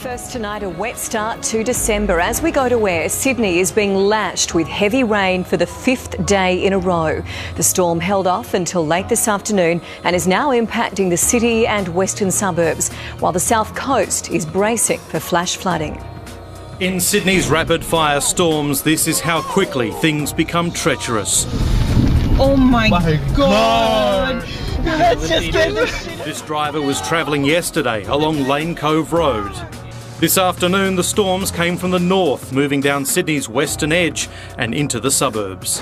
First tonight, a wet start to December. As we go to air, Sydney is being lashed with heavy rain for the 5th day in a row. The storm held off until late this afternoon and is now impacting the city and western suburbs, while the south coast is bracing for flash flooding. In Sydney's rapid-fire storms, this is how quickly things become treacherous. Oh my God! That's just This driver was travelling yesterday along Lane Cove Road. This afternoon, the storms came from the north, moving down Sydney's western edge and into the suburbs.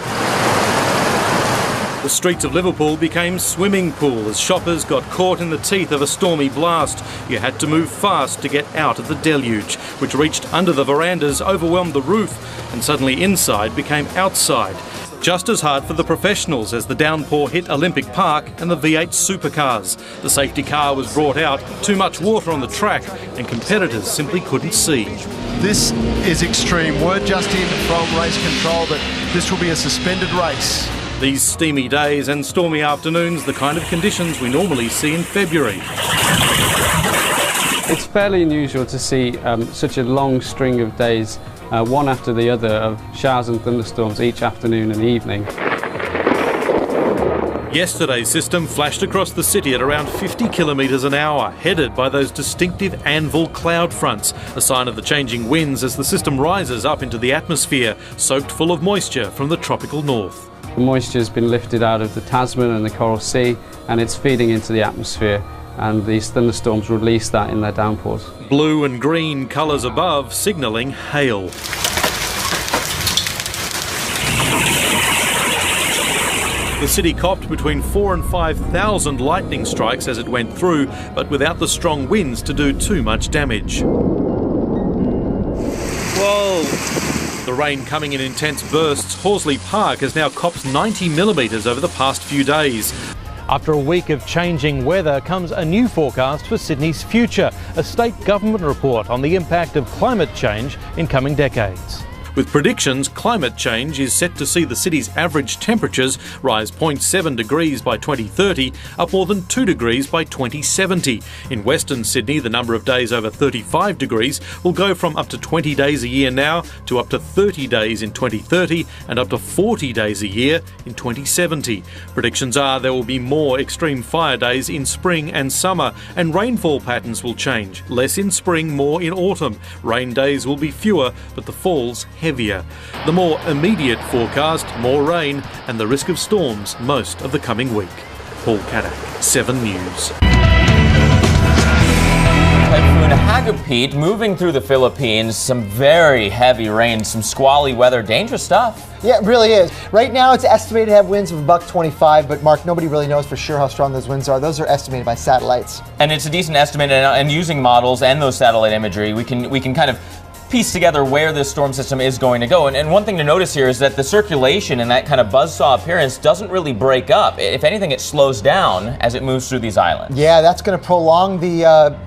The streets of Liverpool became swimming pool as shoppers got caught in the teeth of a stormy blast. You had to move fast to get out of the deluge, which reached under the verandas, overwhelmed the roof, and suddenly inside became outside. Just as hard for the professionals as the downpour hit Olympic Park and the V8 supercars. The safety car was brought out, too much water on the track, and competitors simply couldn't see. This is extreme. Word just in from race control that this will be a suspended race. These steamy days and stormy afternoons, the kind of conditions we normally see in February. It's fairly unusual to see such a long string of days, one after the other, of showers and thunderstorms each afternoon and evening. Yesterday's system flashed across the city at around 50 kilometres an hour, headed by those distinctive anvil cloud fronts, a sign of the changing winds as the system rises up into the atmosphere, soaked full of moisture from the tropical north. The moisture has been lifted out of the Tasman and the Coral Sea, and it's feeding into the atmosphere, and these thunderstorms release that in their downpours. Blue and green colours above signalling hail. The city copped between 4,000 and 5,000 lightning strikes as it went through, but without the strong winds to do too much damage. Whoa! The rain coming in intense bursts, Horsley Park has now copped 90 millimetres over the past few days. After a week of changing weather comes a new forecast for Sydney's future, a state government report on the impact of climate change in coming decades. With predictions, climate change is set to see the city's average temperatures rise 0.7 degrees by 2030, up more than 2 degrees by 2070. In Western Sydney, the number of days over 35 degrees will go from up to 20 days a year now to up to 30 days in 2030 and up to 40 days a year in 2070. Predictions are there will be more extreme fire days in spring and summer, and rainfall patterns will change. Less in spring, more in autumn. Rain days will be fewer, but the falls heavier. The more immediate forecast, more rain and the risk of storms most of the coming week. Paul Caddick, 7 News. Typhoon Hagupit moving through the Philippines. Some very heavy rain, some squally weather, dangerous stuff. Yeah, it really is. Right now it's estimated to have winds of about 25, but Mark, nobody really knows for sure how strong those winds are. Those are estimated by satellites. And it's a decent estimate, and using models and those satellite imagery, we can kind of piece together where this storm system is going to go. And one thing to notice here is that the circulation and that kind of buzzsaw appearance doesn't really break up. If anything, it slows down as it moves through these islands. Yeah, that's going to prolong the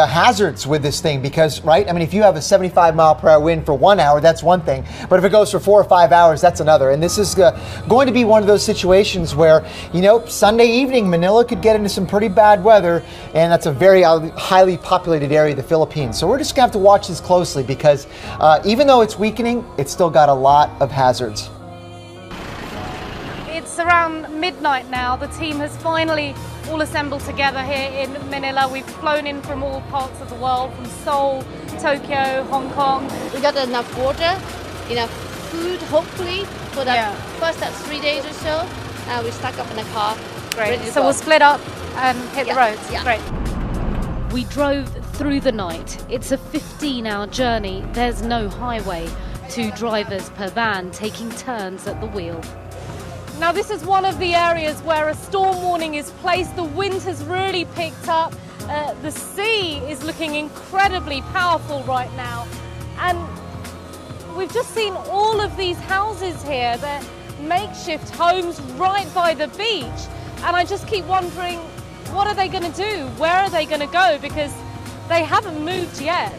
hazards with this thing because, right? I mean, if you have a 75-mile-per-hour wind for 1 hour, that's one thing. But if it goes for 4 or 5 hours, that's another. And this is going to be one of those situations where, Sunday evening, Manila could get into some pretty bad weather. And that's a very highly populated area of the Philippines. So we're just going to have to watch this closely because even though it's weakening, it's still got a lot of hazards. It's around midnight now. The team has finally all assembled together here in Manila. We've flown in from all parts of the world, from Seoul, Tokyo, Hong Kong. We got enough water, enough food, hopefully, for that first 3 days or so. We stuck up in a car. Great. So we'll split up and hit the roads. Yeah. Great. We drove through the night. It's a 15-hour journey. There's no highway. 2 drivers per van taking turns at the wheel. Now this is one of the areas where a storm warning is placed. The wind has really picked up. The sea is looking incredibly powerful right now. And we've just seen all of these houses here. They're makeshift homes right by the beach. And I just keep wondering, what are they going to do? Where are they going to go? Because they haven't moved yet.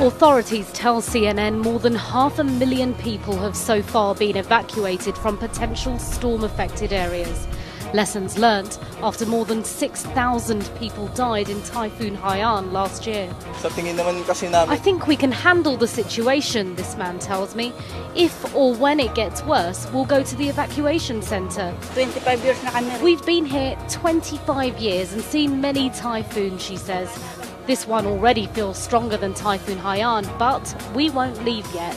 Authorities tell CNN more than 500,000 people have so far been evacuated from potential storm-affected areas. Lessons learnt after more than 6,000 people died in Typhoon Haiyan last year. I think we can handle the situation, this man tells me. If or when it gets worse, we'll go to the evacuation centre. 25 years na kami. We've been here 25 years and seen many typhoons, she says. This one already feels stronger than Typhoon Haiyan, but we won't leave yet.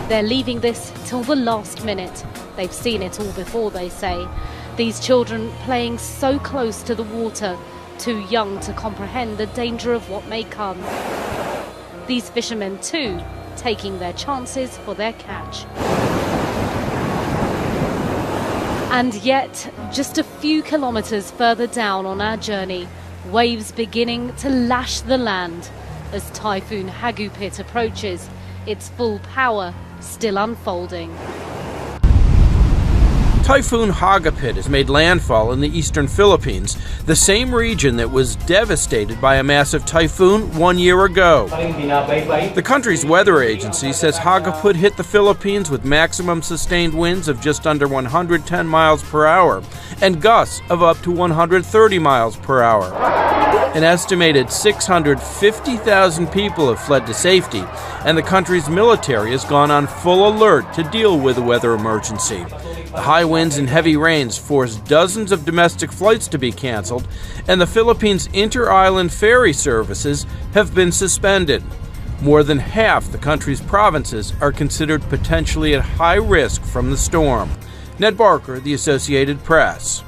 They're leaving this till the last minute. They've seen it all before, they say. These children playing so close to the water, too young to comprehend the danger of what may come. These fishermen too, taking their chances for their catch. And yet, just a few kilometres further down on our journey, waves beginning to lash the land as Typhoon Hagupit approaches, its full power still unfolding. Typhoon Hagupit has made landfall in the eastern Philippines, the same region that was devastated by a massive typhoon 1 year ago. The country's weather agency says Hagupit hit the Philippines with maximum sustained winds of just under 110 miles per hour and gusts of up to 130 miles per hour. An estimated 650,000 people have fled to safety, and the country's military has gone on full alert to deal with the weather emergency. The high winds and heavy rains forced dozens of domestic flights to be canceled, and the Philippines' inter-island ferry services have been suspended. More than half the country's provinces are considered potentially at high risk from the storm. Ned Barker, The Associated Press.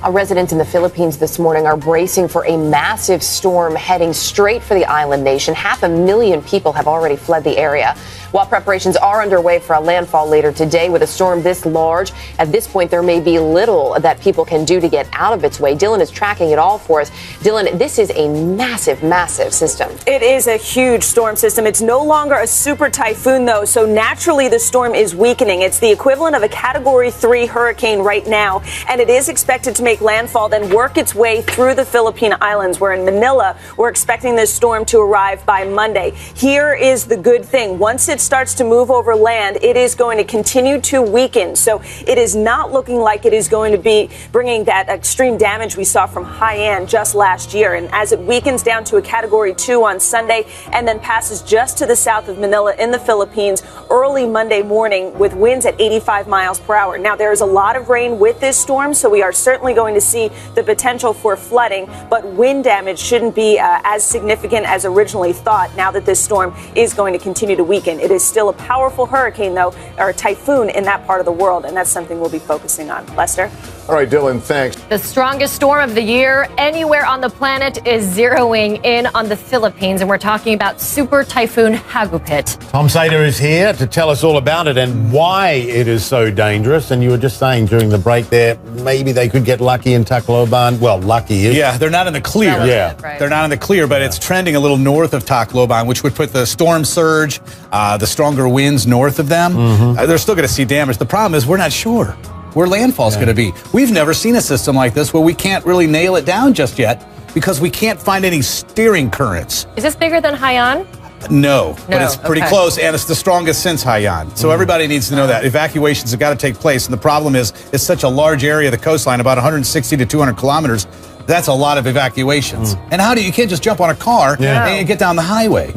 Residents in the Philippines this morning are bracing for a massive storm heading straight for the island nation. 500,000 people have already fled the area. While preparations are underway for a landfall later today with a storm this large, at this point there may be little that people can do to get out of its way. Dylan is tracking it all for us. Dylan, this is a massive, massive system. It is a huge storm system. It's no longer a super typhoon, though, so naturally the storm is weakening. It's the equivalent of a Category 3 hurricane right now, and it is expected to make landfall, then work its way through the Philippine Islands. We're in Manila. We're expecting this storm to arrive by Monday. Here is the good thing. Once it starts to move over land, it is going to continue to weaken. So it is not looking like it is going to be bringing that extreme damage we saw from Haiyan just last year. And as it weakens down to a Category 2 on Sunday and then passes just to the south of Manila in the Philippines early Monday morning with winds at 85 miles per hour. Now, there is a lot of rain with this storm, so we are certainly going to see the potential for flooding, but wind damage shouldn't be as significant as originally thought now that this storm is going to continue to weaken. It is still a powerful hurricane, though, or a typhoon in that part of the world, and that's something we'll be focusing on. Lester? All right, Dylan, thanks. The strongest storm of the year anywhere on the planet is zeroing in on the Philippines, and we're talking about Super Typhoon Hagupit. Tom Sater is here to tell us all about it and why it is so dangerous. And you were just saying during the break there, maybe they could get lucky in Tacloban. Well, lucky is. Yeah, they're not in the clear. Relative, right. They're not in the clear, but it's trending a little north of Tacloban, which would put the storm surge, the stronger winds north of them. They're still going to see damage. The problem is we're not sure where landfall's going to be. We've never seen a system like this where we can't really nail it down just yet because we can't find any steering currents. Is this bigger than Haiyan? No, but it's pretty close, and it's the strongest since Haiyan. So everybody needs to know that. Evacuations have got to take place, and the problem is it's such a large area of the coastline, about 160 to 200 kilometers. That's a lot of evacuations. And you can't just jump on a car and get down the highway.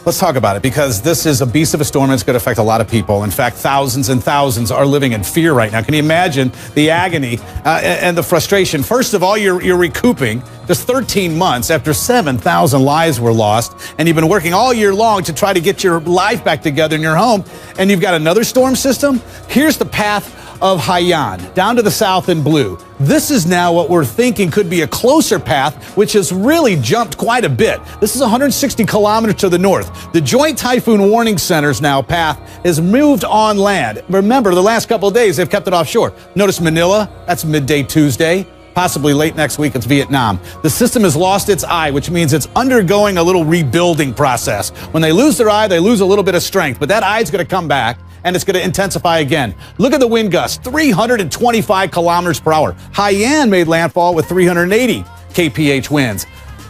Let's talk about it, because this is a beast of a storm and it's going to affect a lot of people. In fact, thousands and thousands are living in fear right now. Can you imagine the agony and the frustration? First of all, you're recouping just 13 months after 7,000 lives were lost, and you've been working all year long to try to get your life back together in your home, and you've got another storm system. Here's the path of Haiyan, down to the south in blue. This is now what we're thinking could be a closer path, which has really jumped quite a bit. This is 160 kilometers to the north. The Joint Typhoon Warning Center's now path has moved on land. Remember, the last couple of days, they've kept it offshore. Notice Manila, that's midday Tuesday. Possibly late next week, it's Vietnam. The system has lost its eye, which means it's undergoing a little rebuilding process. When they lose their eye, they lose a little bit of strength, but that eye's going to come back, and it's going to intensify again. Look at the wind gusts, 325 kilometers per hour. Haiyan made landfall with 380 kph winds.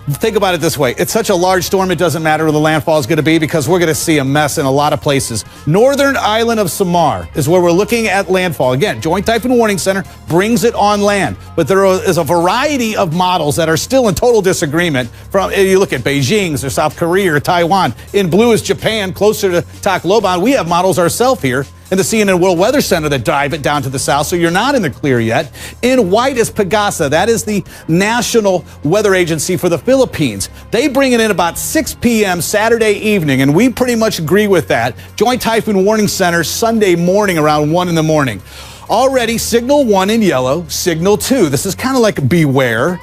Think about it this way. It's such a large storm, it doesn't matter where the landfall is going to be because we're going to see a mess in a lot of places. Northern island of Samar is where we're looking at landfall. Again, Joint Typhoon Warning Center brings it on land, but there is a variety of models that are still in total disagreement. From you look at Beijing's or South Korea or Taiwan. In blue is Japan, closer to Tacloban. We have models ourselves here in the CNN World Weather Center that drive it down to the south, so you're not in the clear yet. In white is Pagasa. That is the National Weather Agency for the Philippines. They bring it in about 6 p.m. Saturday evening, and we pretty much agree with that. Joint Typhoon Warning Center Sunday morning around 1 in the morning. Already signal 1 in yellow, signal 2. This is kind of like beware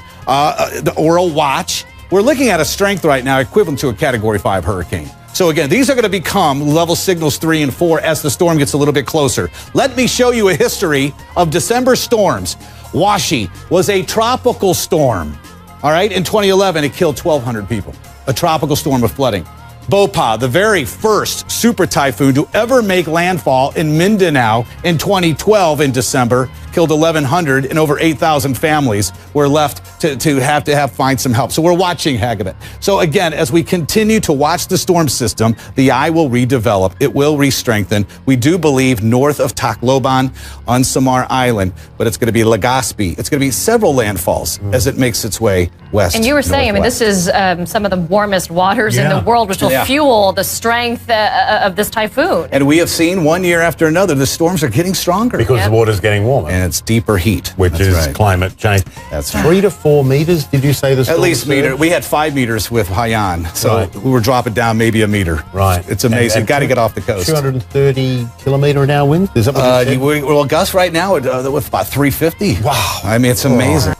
or a watch. We're looking at a strength right now equivalent to a Category 5 hurricane. So again, these are going to become level signals 3 and 4 as the storm gets a little bit closer. Let me show you a history of December storms. Washi was a tropical storm. All right, in 2011, it killed 1,200 people. A tropical storm of flooding. Bopa, the very first super typhoon to ever make landfall in Mindanao in 2012 in December, killed 1,100 and over 8,000 families were left to find some help. So we're watching Hagibit. So again, as we continue to watch the storm system, the eye will redevelop. It will re-strengthen. We do believe north of Tacloban on Samar Island, but it's going to be Legazpi. It's going to be several landfalls as it makes its way west. And you were saying, I mean, this is some of the warmest waters in the world, which will fuel the strength of this typhoon. And we have seen one year after another, the storms are getting stronger. Because the water's getting warmer. And it's deeper heat. Which is climate change. That's right. 3 to 4 meters, did you say the storm? At least meter. We had 5 meters with Haiyan, so we were dropping down maybe a meter. Right. It's amazing. Got to get off the coast. 230 kilometer an hour winds? Is that what you said? Well, Gus right now with about 350. Wow. I mean, it's amazing.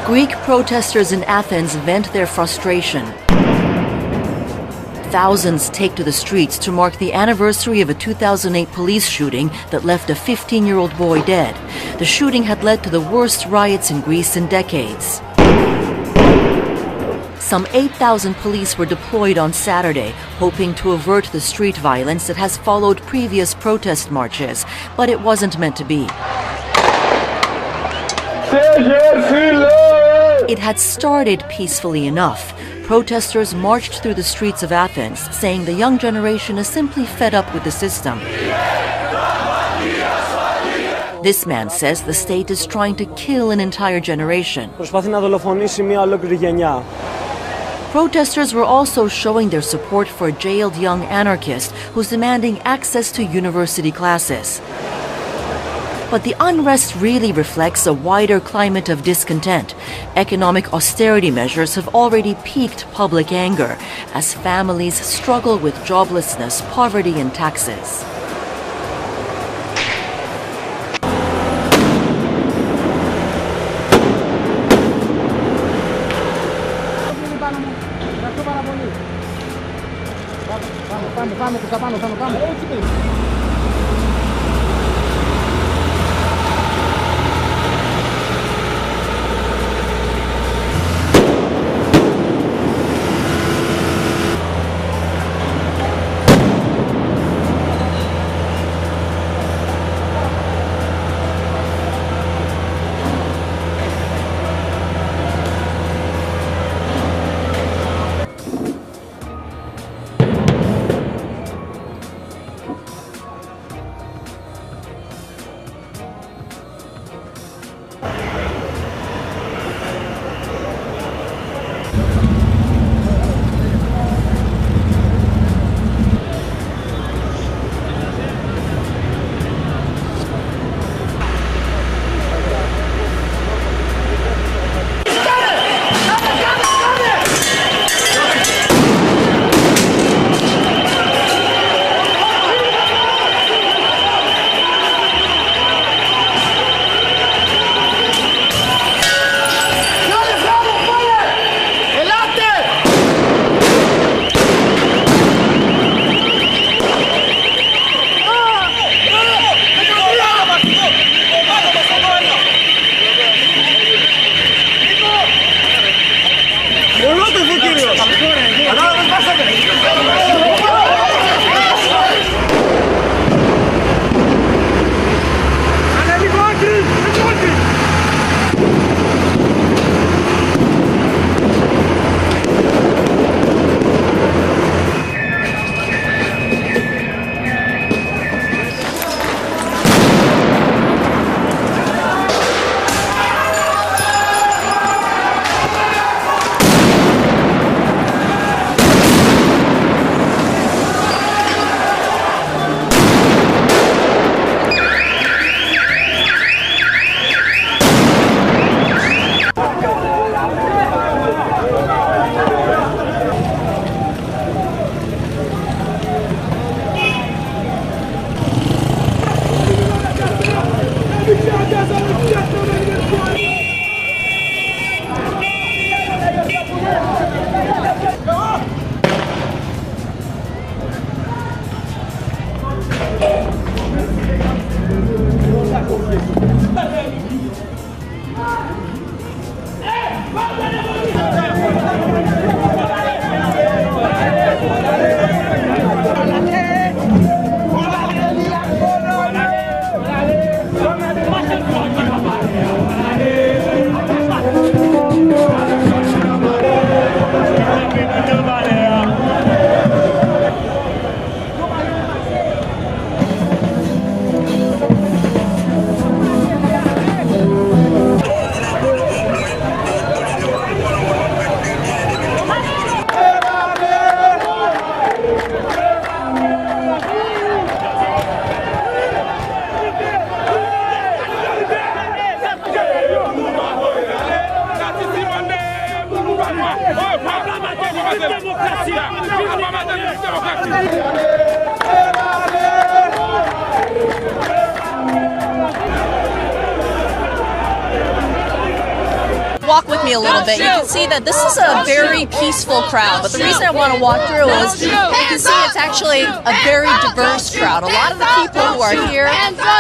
Greek protesters in Athens vent their frustration. Thousands take to the streets to mark the anniversary of a 2008 police shooting that left a 15-year-old boy dead. The shooting had led to the worst riots in Greece in decades. Some 8,000 police were deployed on Saturday, hoping to avert the street violence that has followed previous protest marches, but it wasn't meant to be. It had started peacefully enough. Protesters marched through the streets of Athens, saying the young generation is simply fed up with the system. This man says the state is trying to kill an entire generation. Protesters were also showing their support for a jailed young anarchist who's demanding access to university classes. But the unrest really reflects a wider climate of discontent. Economic austerity measures have already piqued public anger as families struggle with joblessness, poverty, and taxes. Walk with me a little bit. You can see that this is a very peaceful crowd, but the reason I want to walk through is you can see it's actually a very diverse crowd. A lot of the people who are here,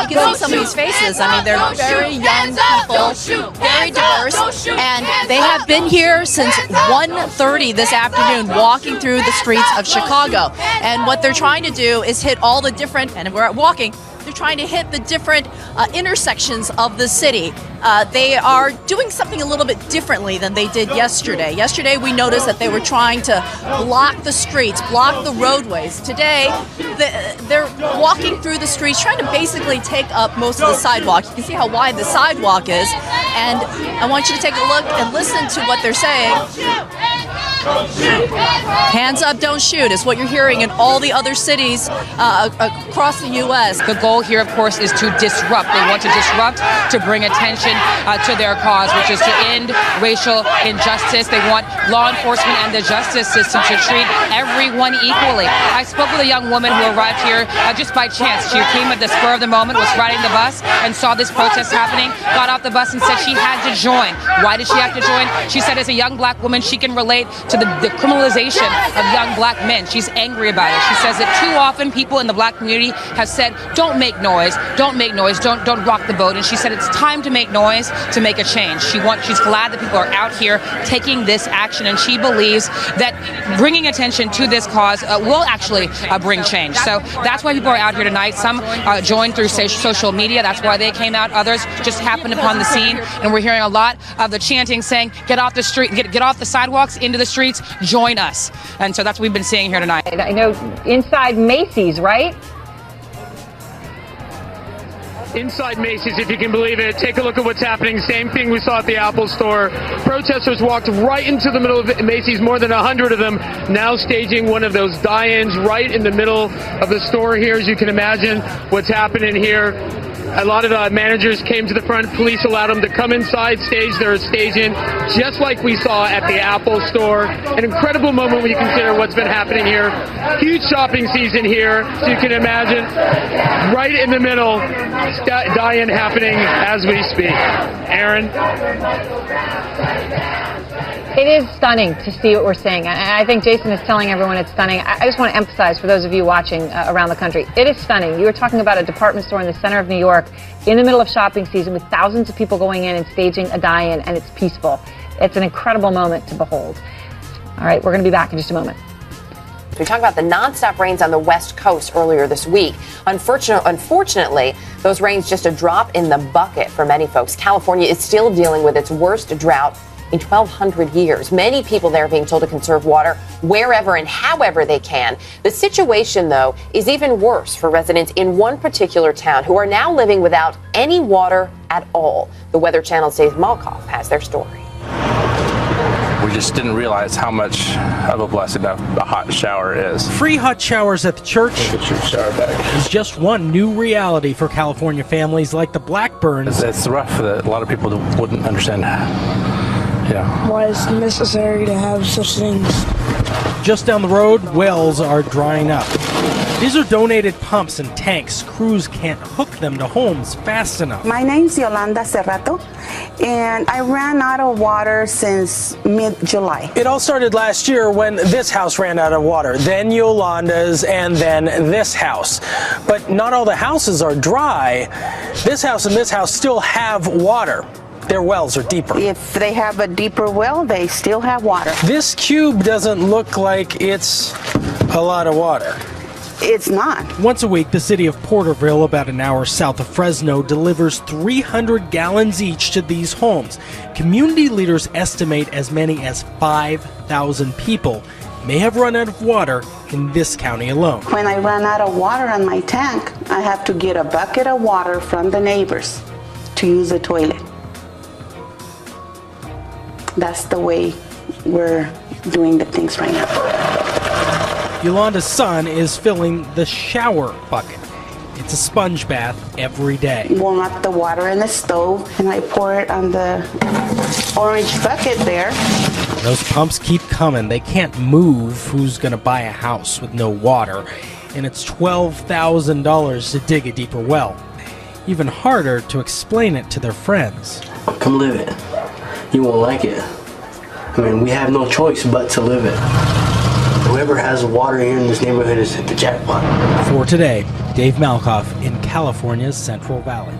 you can see some of these faces. I mean, they're very young people, very diverse, and they have been here since 1:30 this afternoon walking through the streets of Chicago. And what they're trying to do is hit all the different, and we're walking, they're trying to hit the different intersections of the city. They are doing something a little bit differently than they did yesterday. Yesterday we noticed that they were trying to block the streets, block the roadways. Today they're walking through the streets, trying to basically take up most of the sidewalk. You can see how wide the sidewalk is, and I want you to take a look and listen to what they're saying. Hands up, don't shoot is what you're hearing in all the other cities across the U.S. The goal here, of course, is to disrupt. They want to disrupt to bring attention to their cause, which is to end racial injustice. They want law enforcement and the justice system to treat everyone equally. I spoke with a young woman who arrived here just by chance. She came at the spur of the moment, was riding the bus, and saw this protest happening, got off the bus and said she had to join. Why did she have to join? She said as a young black woman, she can relate to the criminalization of young black men. She's angry about it. She says that too often people in the black community have said, don't make noise, don't make noise, don't rock the boat. And she said it's time to make noise to make a change. She's glad that people are out here taking this action, and she believes that bringing attention to this cause will actually bring change. So that's why people are out here tonight. Some joined through social media. That's why they came out. Others just happened upon the scene, and we're hearing a lot of the chanting saying, get off the street, get off the sidewalks, into the streets, join us. And so that's what we've been seeing here tonight. I know inside Macy's, right? Inside Macy's, if you can believe it. Take a look at what's happening. Same thing we saw at the Apple Store. Protesters walked right into the middle of Macy's, more than 100 of them, now staging one of those die-ins right in the middle of the store here. As you can imagine what's happening here. A lot of managers came to the front. Police allowed them to come inside, stage their staging, just like we saw at the Apple Store. An incredible moment when you consider what's been happening here. Huge shopping season here, so you can imagine. Right in the middle, die-in happening as we speak. Aaron? It is stunning to see what we're seeing. And I think Jason is telling everyone it's stunning. I just want to emphasize for those of you watching around the country, it is stunning. You were talking about a department store in the center of New York in the middle of shopping season with thousands of people going in and staging a die-in, and it's peaceful. It's an incredible moment to behold. All right, we're going to be back in just a moment. We talked about the nonstop rains on the West Coast earlier this week. Unfortunately, those rains just a drop in the bucket for many folks. California is still dealing with its worst drought in 1,200 years. Many people there are being told to conserve water wherever and however they can. The situation, though, is even worse for residents in one particular town who are now living without any water at all. The Weather Channel's Dave Malkoff has their story. We just didn't realize how much of a blessing a hot shower is. Free hot showers at the church is just one new reality for California families like the Blackburns. It's rough that a lot of people wouldn't understand. Yeah. Why it's necessary to have such things. Just down the road, wells are drying up. These are donated pumps and tanks. Crews can't hook them to homes fast enough. My name's Yolanda Serrato, and I ran out of water since mid-July. It all started last year when this house ran out of water, then Yolanda's, and then this house. But not all the houses are dry. This house and this house still have water. Their wells are deeper. If they have a deeper well, they still have water. This cube doesn't look like it's a lot of water. It's not. Once a week, the city of Porterville, about an hour south of Fresno, delivers 300 gallons each to these homes. Community leaders estimate as many as 5,000 people may have run out of water in this county alone. When I run out of water on my tank, I have to get a bucket of water from the neighbors to use the toilet. That's the way we're doing the things right now. Yolanda's son is filling the shower bucket. It's a sponge bath every day. Warm up the water in the stove, and I pour it on the orange bucket there. Those pumps keep coming. They can't move. Who's going to buy a house with no water? And it's $12,000 to dig a deeper well. Even harder to explain it to their friends. Come live it. You won't like it. I mean, we have no choice but to live it. Whoever has water here in this neighborhood has hit the jackpot. For Today, Dave Malkoff in California's Central Valley.